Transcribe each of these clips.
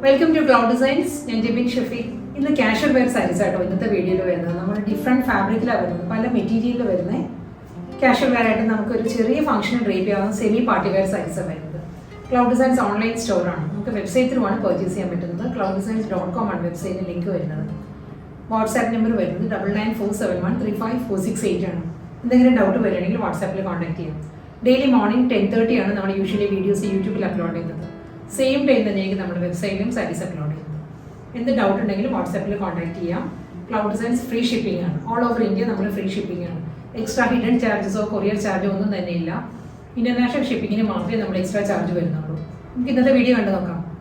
Welcome to Cloud Designs. I'm Shafi. In the casual wear sarees, in this video, we have different fabric, material. Casual wear we have functional drape, semi-party wear sarees. Cloud Designs online store. We website purchase clouddesigns.com website link. WhatsApp number 9947135468. If you have doubt, WhatsApp contact. Daily morning 10:30 we usually videos YouTube upload. Same time we website and sarees upload. If you doubt, WhatsApp contact. Cloud Designs free shipping. All over India free shipping. Extra hidden charges or courier charge international shipping extra charge. This video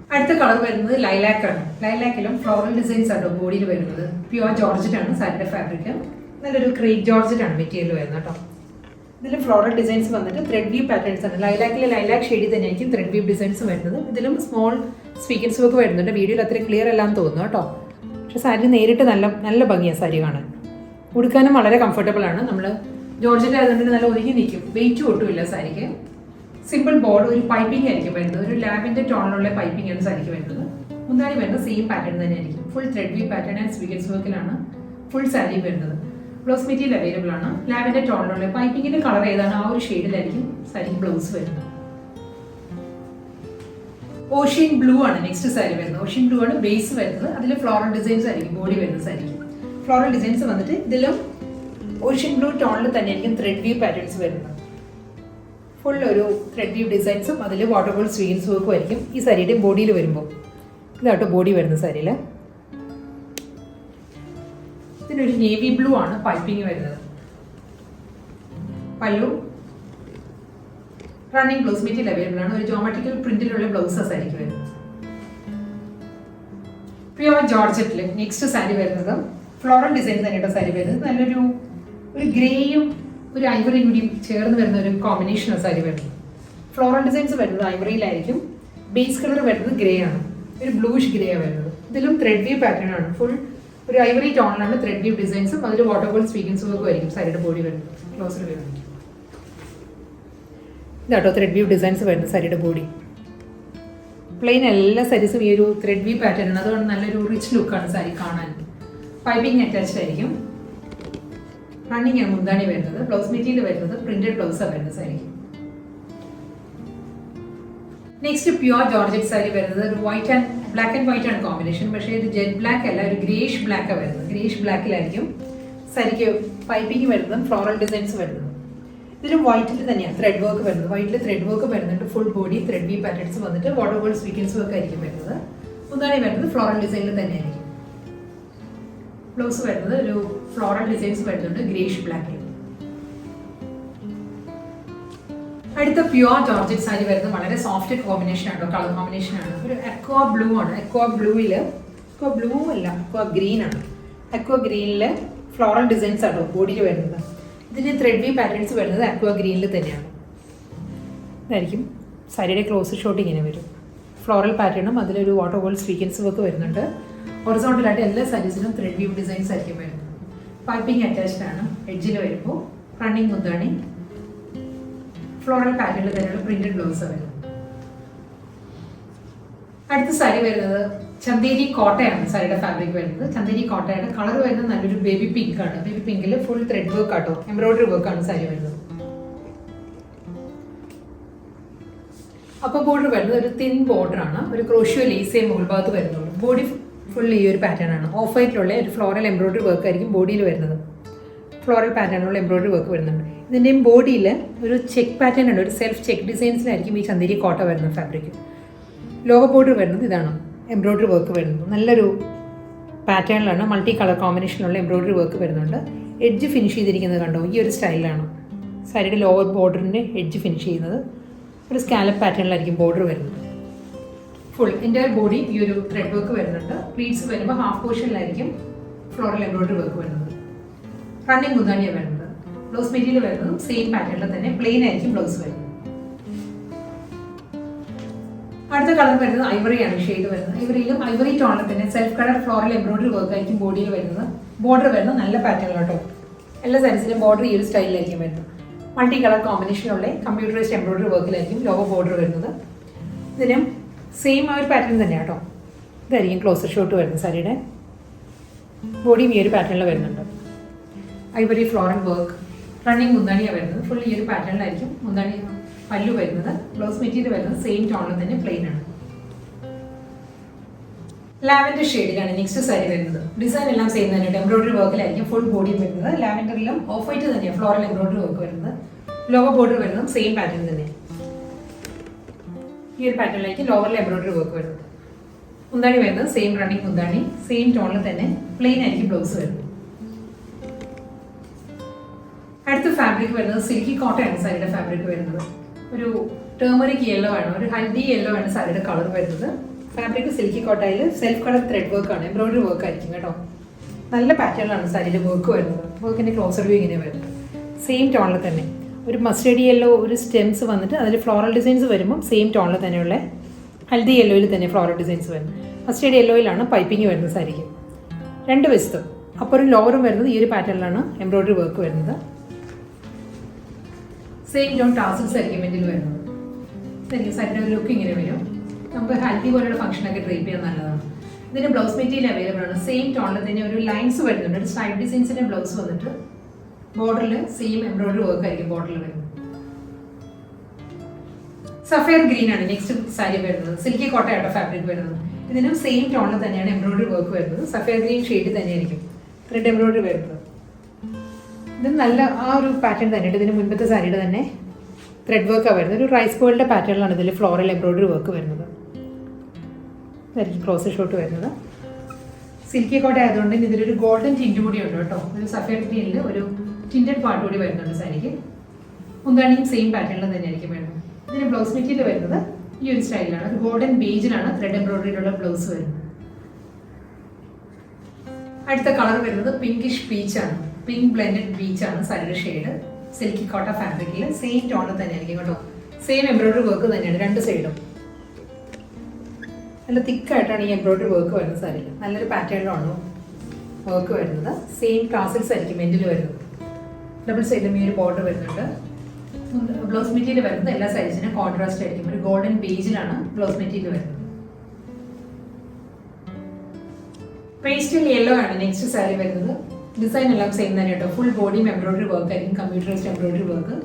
the color is lilac. Lilac is floral designs body pure Georgette fabric. Crepe Georgette material. This is floral designs thread weave patterns. Lilac shade thread weave designs. This is small speakers work. The video is clear. But saree is very comfortable. Georgette weight saree. Simple board with piping. Lavender tone piping and saree. Same pattern. Full thread weave pattern and speakers work. Full saree. Blouse material available. Lavender tone piping in color shade saree blouse. Ocean blue next saree. Ocean blue base floral designs body saree. Floral designs ocean blue tone thread weave patterns. Full thread weave designs waterfall Dzigns work. This saree body this is body saree. This is navy blue piping. Pallu. Running blouse material available. Geometrical printed blouse. Pure Georgette. Next saree. Floral designs. Grey and ivory combination of saree. Floral designs ivory. Base color grey. Bluish grey. This is thread weave pattern. Full ivory tone thread weave designs. Waterfall Dzigns work side body. Closer. That is thread weave designs side body. Plain all sarees thread weave pattern. That is rich look saree. Piping attached. Running and mundani blouse material printed blouse saree. Next pure Georgette saree white and black and white and combination, but jet black greyish black greyish black saree piping floral designs. This is white thread work white thread work full body thread weave patterns waterfall Dzigns work mundani floral design. Blouse floral designs greyish black. This pure Georgette saree is a soft combination, color combination. Aqua blue, aqua blue, aqua green. Aqua green floral designs body. This is thread weave patterns aqua green. This saree close shot. Floral pattern waterfall Dzigns work. Horizontal sarees thread weave designs. Piping attached. Edge running mundani. Floral pattern printed blouse. At the saree Chandheri Kotta saree fabric. Chandheri Kotta color baby pink. Baby pink full thread work embroidery work saree. Upper border a thin border a crochet lace body full pattern. Off-white floral embroidery work body. Floral pattern embroidery work. The name body is check pattern self-check designs Chandheri Kotta fabric. Logo border is embroidery work. Pattern multicolor combination embroidery work. Edge finish this style. Side lower border edge finish. Scallop pattern border. Full entire body thread work. Pleats half portion floral embroidery work. Running mundani. Blouse material same pattern plain blouse. Another color ivory shade. Ivory tone self color floral embroidery work body border pattern. All sarees border style. Multicolor combination computerized embroidery work logo border. Same pattern. ഇതായിരിക്കും closer shot വരുന്നത് സാരിയുടെ. ബോഡിയും ഈ ഒരു പാറ്റേണിൽ വരുന്നുണ്ട്. Ivory floral work, running മുന്താണിയാണ് വരുന്നത്. Full ഈ ഒരു പാറ്റേണിലായിരിക്കും മുന്താണി പല്ലു വരുന്നത്. ബ്ലൗസ് മെറ്റീരിയൽ വരുന്നത് സെയിം ടോണിൽ തന്നെ പ്ലെയിൻ ആണ്. ലാവൻഡർ ഷെയ്ഡിലാണ് നെക്സ്റ്റ് സാരി വരുന്നത്. ഡിസൈൻ എല്ലാം സെയിം തന്നെയാണ്. എംബ്രോയിഡറി വർക്കിലായിരിക്കും ഫുൾ ബോഡി വരുന്നത്. ലാവൻഡറിലും ഓഫ് വൈറ്റ് തന്നെയാണ് ഫ്ലോറൽ എംബ്രോയിഡറി വർക്ക് വരുന്നത്. ലോവർ ബോർഡർ വരുന്നത് സെയിം പാറ്റേൺ തന്നെ. ഈ ഒരു പാറ്റേണിലേക്ക് ലോവറിൽ എംബ്രോയിഡറി വർക്ക് വരുന്നത്. മുന്താണി വരുന്നത് സെയിം റണ്ണിങ് മുന്താണി, സെയിം ടോണിൽ തന്നെ പ്ലെയിൻ ആയിരിക്കും ബ്ലൗസ് വരുന്നത്. അടുത്ത ഫാബ്രിക് വരുന്നത് സിൽക്കി കോട്ടയാണ് സാരിയുടെ ഫാബ്രിക് വരുന്നത്. ഒരു ടേമറിക് യെല്ലോ ആണ്, ഒരു ഹൽദി യെല്ലോ ആണ് സാരിയുടെ കളർ വരുന്നത്. ഫാബ്രിക് സിൽക്കി കോട്ടയിൽ സെൽഫ് കളർ ത്രെഡ് വർക്ക് ആണ്, എംബ്രോയിഡറി വർക്ക് ആയിരിക്കും കേട്ടോ. നല്ല പാറ്റേണിലാണ് സാരിയുടെ വർക്ക് വരുന്നത്. വർക്കിന്റെ ക്ലോസർ വ്യൂ ഇങ്ങനെ വരുന്നത്. സെയിം ടോണിൽ തന്നെ ഒരു മസ്റ്റേർഡ് യെല്ലോ ഒരു സ്റ്റെംസ് വന്നിട്ട് അതിൽ ഫ്ലോറൽ ഡിസൈൻസ് വരുമ്പോൾ സെയിം ടോണിൽ തന്നെയുള്ള ഹൽദി യെല്ലോയിൽ തന്നെ ഫ്ലോറൽ ഡിസൈൻസ് വരുന്നത്. മസ്റ്റേർഡ് യെല്ലോയിലാണ് പൈപ്പിംഗ് വരുന്നത് സാരിക്ക്. രണ്ട് വശത്തും അപ്പറും ലോവറും വരുന്നത് ഈ ഒരു പാറ്റേണിലാണ് എംബ്രോയിഡറി വർക്ക് വരുന്നത്. സെയിം ടോൺ ടാസൽസ് ആയിരിക്കും ഇതിൽ വരുന്നത്. ശരിക്കും സാരിയുടെ ലുക്ക് ഇങ്ങനെ വരും. നമുക്ക് ഹൽദി പോലെയുള്ള ഫംഗ്ഷനൊക്കെ ഡ്രേപ്പ് ചെയ്യാൻ നല്ലതാണ്. ഇതിന് ബ്ലൗസ് മെറ്റീരിയൽ അവൈലബിൾ ആണ്. സെയിം ടോണിൽ തന്നെ ഒരു ലൈൻസ് വരുന്നുണ്ട്. ഒരു സ്ട്രൈപ്പ് ഡിസൈൻസിന്റെ ബ്ലൗസ് വന്നിട്ട് ബോർഡറിൽ സെയിം എംബ്രോയിഡറി വർക്ക് ആയിരിക്കും ബോർഡറിൽ വരുന്നത്. സഫയർ ഗ്രീൻ ആണ് നെക്സ്റ്റ് സാരി വരുന്നത്. സിൽക്കി കോട്ടയുടെ ഫാബ്രിക് വരുന്നത്. ഇതിനും സെയിം ടോണിൽ തന്നെയാണ് എംബ്രോയിഡറി വർക്ക് വരുന്നത്. സഫയർ ഗ്രീൻ ഷെയ്ഡിൽ തന്നെയായിരിക്കും ത്രെഡ് എംബ്രോയിഡറി വരുന്നത്. ഇത് നല്ല ആ ഒരു പാറ്റേൺ തന്നെയുണ്ട്. ഇതിന് മുൻപത്തെ സാരിയുടെ തന്നെ ത്രെഡ് വർക്കാണ് വരുന്നത്. ഒരു റൈസ് ബോളിൻ്റെ പാറ്റേണിലാണ് ഇതിൽ ഫ്ലോറൽ എംബ്രോയിഡറി വർക്ക് വരുന്നത്. ഇതായിരിക്കും ക്ലോസർ ഷോട്ട് വരുന്നത്. സിൽക്കി കോട്ട ആയതുകൊണ്ട് ഇതിലൊരു ഗോൾഡൻ ടിൻറ്റ് കൂടി ഉണ്ട് കേട്ടോ. ഒരു സഫയർ ഗ്രീനിൽ ഒരു ടിൻറ്റഡ് പാർട്ട് കൂടി വരുന്നുണ്ട് സാരിക്ക്. മുന്താണിയും സെയിം പാറ്റേണിൽ തന്നെയായിരിക്കും വരുന്നത്. ഇതിന് ബ്ലൗസ് മെറ്റീരിയൽ വരുന്നത് ഈ ഒരു സ്റ്റൈലിലാണ്. ഒരു ഗോൾഡൻ ബേജിലാണ് ത്രെഡ് എംബ്രോയിഡറിയിലുള്ള ബ്ലൗസ് വരുന്നത്. അടുത്ത കളർ വരുന്നത് പിങ്കിഷ് പീച്ചാണ്. പിങ്ക് ബ്ലെൻഡഡ് പീച്ചാണ് സാരിയുടെ ഷെയ്ഡ്. സിൽക്കി കോട്ട ഫാബ്രിക്കിൽ സെയിം ടോണിൽ തന്നെയായിരിക്കും കേട്ടോ. സെയിം എംബ്രോയിഡറി വർക്ക് തന്നെയാണ് രണ്ട് സൈഡും. നല്ല തിക്കായിട്ടാണ് ഈ എംബ്രോയിഡറി വർക്ക് വരുന്നത് സാരിയിൽ. നല്ലൊരു പാറ്റേണിലാണ് വർക്ക് വരുന്നത്. സെയിം ടാസൽസ് ആയിരിക്കും എൻഡിൽ വരുന്നത്. ഡബിൾ സൈഡിലും ഈ ഒരു ബോർഡർ വരുന്നുണ്ട്. ബ്ലൗസ് മെറ്റീരിയൽ വരുന്നത് എല്ലാ സൈസിനും കോൺട്രാസ്റ്റ് ആയിരിക്കും. ഒരു ഗോൾഡൻ ബേജിലാണ് ബ്ലൗസ് മെറ്റീരിയൽ വരുന്നത്. പേസ്റ്റൽ യെല്ലോ ആണ് നെക്സ്റ്റ് സാരി വരുന്നത്. ഡിസൈൻ എല്ലാം സെയിം തന്നെ കേട്ടോ. ഫുൾ ബോഡിയും എംബ്രോയിഡറി വർക്ക് ആയിരിക്കും. കമ്പ്യൂട്ടറൈസ്ഡ് എംബ്രോയിഡറി വർക്ക്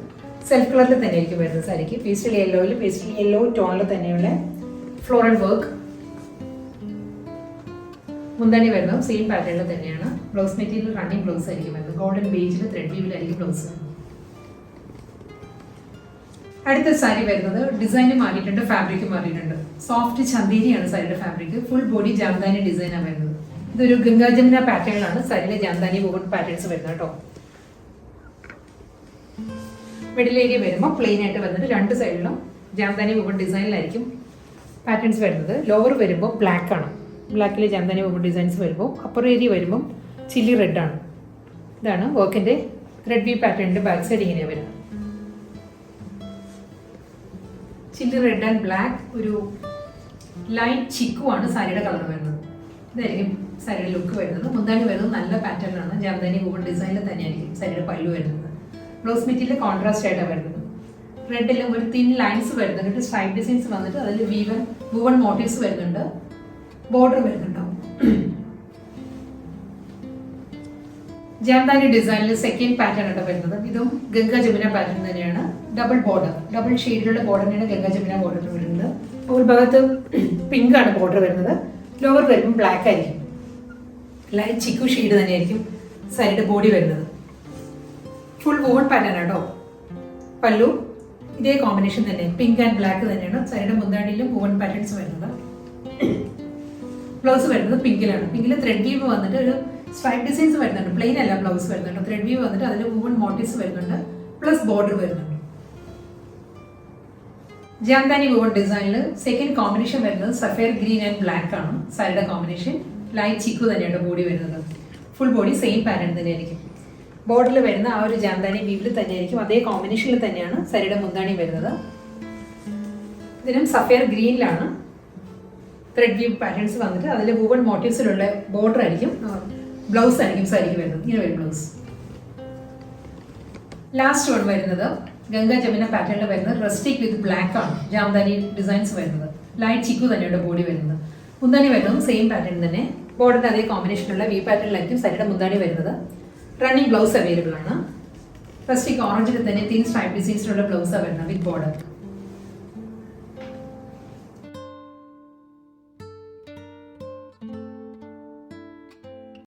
സെൽഫ് കളറിൽ തന്നെ ആയിരിക്കും വരുന്നത് സാരിക്ക്. പേസ്റ്റൽ യെല്ലോയിൽ പേസ്റ്റൽ യെല്ലോ ടോണിൽ തന്നെയുള്ള ഫ്ലോറൽ വർക്ക്. മുന്താണി വരുന്നത് സെയിം പാറ്റേണിൽ തന്നെയാണ്. ബ്ലൗസ് മെറ്റീരിയൽ റണ്ണിങ് ബ്ലൗസ് ആയിരിക്കും വരുന്നത്. ഗോൾഡൻ ബേജിൽ ത്രെഡ് വീവിലായിരിക്കും ബ്ലൗസ്. അടുത്ത സാരി വരുന്നത് ഡിസൈന് മാറിയിട്ടുണ്ട്, ഫാബ്രിക് മാറിയിട്ടുണ്ട്. സോഫ്റ്റ് ചന്തേരിയാണ് സാരിയുടെ ഫാബ്രിക്. ഫുൾ ബോഡി ജാംദാനി ഡിസൈനാണ് വരുന്നത്. ഇതൊരു ഗംഗാ ജമുന പാറ്റേണിലാണ് സാരിയിലെ ജാംദാനി വൂവൺ പാറ്റേൺസ് വരുന്നത് കേട്ടോ. മിഡിൽ ഏരിയ വരുമ്പോൾ പ്ലെയിൻ ആയിട്ട് വന്നിട്ട് രണ്ട് സൈഡിലും ജാംദാനി വൂവൺ ഡിസൈനിലായിരിക്കും പാറ്റേൺസ് വരുന്നത്. ലോവർ വരുമ്പോൾ ബ്ലാക്ക് ആണ്. ബ്ലാക്കിലെ ജാംദാനി വൂവൺ ഡിസൈൻസ് വരുമ്പോൾ അപ്പർ ഏരിയ വരുമ്പോൾ ചില്ലി റെഡ് ആണ്. ഇതാണ് വർക്കിന്റെ ത്രെഡ് വി പാറ്റേണിന്റെ ബാക്ക് സൈഡ് ഇങ്ങനെയാണ് വരുന്നത്. ചില്ലി റെഡ് ആൻഡ് ബ്ലാക്ക് ഒരു ലൈറ്റ് ചിക്കു ആണ് സാരിയുടെ കളർ വരുന്നത്. ഇതായിരിക്കും സാരിയുടെ ലുക്ക് വരുന്നത്. മുന്താണി വരുന്നത് നല്ല പാറ്റേണിലാണ്. ജാംദാനി വൂവൺ ഡിസൈനിൽ തന്നെയായിരിക്കും സാരിയുടെ പല്ലു വരുന്നത്. ബ്ലൗസ് മെറ്റീരിയൽ കോൺട്രാസ്റ്റ് ആയിട്ടാണ് വരുന്നത്. റെഡിലും ഒരു തിൻ ലൈൻസ് വരുന്നുണ്ട്. സ്ട്രൈപ്പ് ഡിസൈൻസ് വന്നിട്ട് അതിൽ വൂവൺ മോട്ടീവ്സ് വരുന്നുണ്ട്. ബോർഡർ വരുന്നുണ്ടാവും. ജാംദാനി ഡിസൈനിൽ സെക്കൻഡ് പാറ്റേൺ ആണ് വരുന്നത്. ഇതും ഗംഗാ ജമുന പാറ്റേൺ തന്നെയാണ്. ഡബിൾ ബോർഡർ, ഡബിൾ ഷെയ്ഡിലുള്ള ബോർഡറിനാണ് ഗംഗാ ജമുന ബോർഡർ വരുന്നത്. ഒരു ഭാഗത്ത് പിങ്ക് ആണ് ബോർഡർ വരുന്നത്. ലോവർ വരുമ്പോൾ ബ്ലാക്ക് ആയിരിക്കും. ലൈറ്റ് ചിക്കു ഷെയ്ഡ് തന്നെയായിരിക്കും സാരിയുടെ ബോഡി വരുന്നത്. ഫുൾ വൂവൺ പാറ്റേൺ ആട്ടോ. പല്ലു ഇതേ കോമ്പിനേഷൻ തന്നെ, പിങ്ക് ആൻഡ് ബ്ലാക്ക് തന്നെയാണ്. സാരിയുടെ മുന്താണിയിലും വൂവൺ പാറ്റേൺസ് വരുന്നത്. ബ്ലൗസ് വരുന്നത് പിങ്കിലാണ്. പിങ്കിൽ ത്രെഡ് വീവ് വന്നിട്ട് ഒരു സ്ട്രൈപ്പ് ഡിസൈൻസ് വരുന്നുണ്ട്. പ്ലെയിൻ അല്ല ബ്ലൗസ് വരുന്നുണ്ട്. ത്രെഡ് വീവ് വന്നിട്ട് അതിൽ വൂവൺ മോട്ടീവ്സ് വരുന്നുണ്ട്. പ്ലസ് ബോർഡർ വരുന്നുണ്ട്. ജാംദാനി വൂവൺ ഡിസൈനിൽ സെക്കൻഡ് കോമ്പിനേഷൻ വരുന്നത് സഫയർ ഗ്രീൻ ആൻഡ് ബ്ലാക്ക് ആണ്. സാരിയുടെ കോമ്പിനേഷൻ ലൈറ്റ് ചിക്കു തന്നെയാണ് ബോഡി വരുന്നത്. ഫുൾ ബോഡി സെയിം പാറ്റേൺ തന്നെയായിരിക്കും. ബോർഡറിൽ വരുന്ന ആ ഒരു ജാംദാനി വീവിൽ തന്നെയായിരിക്കും. അതേ കോമ്പിനേഷനിൽ തന്നെയാണ് സാരിയുടെ മുന്താണി വരുന്നത്. ഇതിനും സഫയർ ഗ്രീനിലാണ് ത്രെഡ് വീവ് പാറ്റേൺസ് വന്നിട്ട് അതിൽ വൂവൺ മോട്ടീവ്സിലുള്ള ബോർഡർ ആയിരിക്കും. ബ്ലൗസ് ആയിരിക്കും സാരിക്ക് വരുന്നത്. ഇങ്ങനെ വരും ബ്ലൗസ്. ലാസ്റ്റ് വൺ വരുന്നത് ഗംഗാ ജമുന പാറ്റേണിൽ വരുന്നത് റസ്റ്റിക് വിത്ത് ബ്ലാക്ക് ആണ്. ജാംദാനി ഡിസൈൻസ് വരുന്നത്. ലൈറ്റ് ചിക്കു തന്നെയാണ് ബോഡി വരുന്നത്. മുന്താണി വരുന്നത് സെയിം പാറ്റേൺ തന്നെ. ബോർഡിൻ്റെ അതേ കോമ്പിനേഷനുള്ള വി പാറ്റേണിലായിരിക്കും സാരിയുടെ മുന്താണി വരുന്നത്. റണ്ണിങ് ബ്ലൗസ് അവൈലബിൾ ആണ്. ഫസ്റ്റ് ഓറഞ്ചിൽ തന്നെ തിൻ സ്ട്രൈപ്പ് ഡിസൈൻസിലുള്ള ബ്ലൗസാണ് വരുന്നത് വിത്ത് ബോർഡർ.